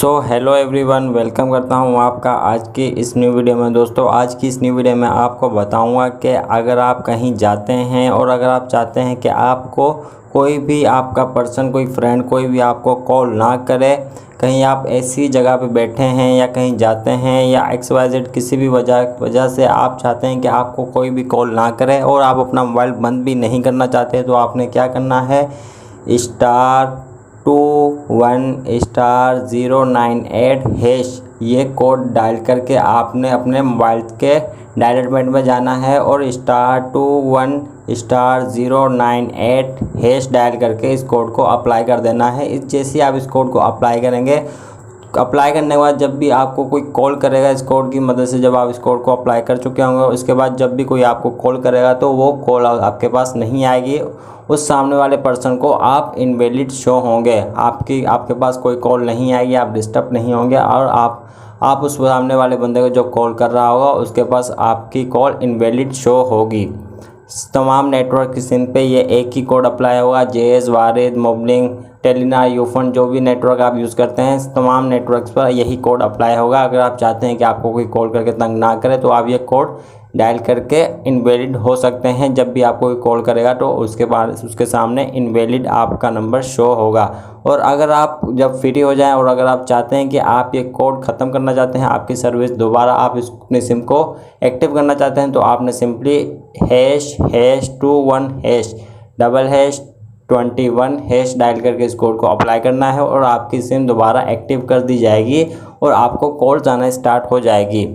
Hello everyone, welcome करता हूं आपका आज की इस न्यू वीडियो में। दोस्तों, आज की इस न्यू वीडियो में आपको बताऊंगा कि अगर आप कहीं जाते हैं और अगर आप चाहते हैं कि आपको कोई भी आपका पर्सन, कोई फ्रेंड, कोई भी आपको कॉल ना करे, कहीं आप ऐसी जगह पे बैठे हैं या कहीं जाते हैं या XYZ किसी भी वजह से आप चाहते हैं कि आपको कोई भी कॉल ना करे और आप अपना मोबाइल बंद भी नहीं करना चाहते, तो आपने क्या करना है, *21*098# ये कोड डायल करके आपने अपने मोबाइल के डायरेक्ट में जाना है और *21*098# डायल करके इस कोड को अप्लाई कर देना है। इस जैसे आप इस कोड को अप्लाई करेंगे, अप्लाई करने के बाद जब भी आपको कोई कॉल करेगा, इस कोड की मदद से जब आप इस कोड को अप्लाई कर चुके होंगे, उसके बाद जब भी कोई आपको कॉल करेगा तो वो कॉल आपके पास नहीं आएगी। उस सामने वाले पर्सन को आप इनवैलिड शो होंगे, आपके पास कोई कॉल नहीं आएगी, आप डिस्टर्ब नहीं होंगे और आप उस सामने वाले बंदे को जो कॉल कर रहा होगा उसके पास आपकी कॉल इनवैलिड शो होगी। तमाम नेटवर्क की सिम पे ये एक ही कोड अप्लाई होगा। जेएस, वारिद, मोबलिंग, टेलीनार, यूफोन, जो भी नेटवर्क आप यूज़ करते हैं, तमाम नेटवर्क्स पर यही कोड अप्लाई होगा। अगर आप चाहते हैं कि आपको कोई कॉल करके तंग ना करे तो आप ये कोड डायल करके इनवैलिड हो सकते हैं। जब भी आपको कोई कॉल करेगा तो उसके बाद उसके सामने इनवैलिड आपका नंबर शो होगा। और अगर आप जब फ्री हो जाएं और अगर आप चाहते हैं कि आप ये कोड ख़त्म करना चाहते हैं, आपकी सर्विस दोबारा आप अपनी सिम को एक्टिव करना चाहते हैं, तो आपने सिंपली ##21#21# डायल करके इस कोड को अप्लाई करना है और आपकी सिम दोबारा एक्टिव कर दी जाएगी और आपको कॉल्स आना स्टार्ट हो जाएगी।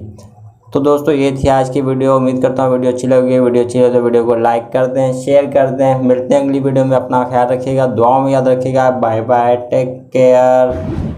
तो दोस्तों, ये थी आज की वीडियो। उम्मीद करता हूँ वीडियो अच्छी लगी। वीडियो अच्छी लगे तो वीडियो को लाइक कर दें, शेयर कर दें। मिलते हैं अगली वीडियो में। अपना ख्याल रखिएगा, दुआओं में याद रखिएगा। Bye bye, take care.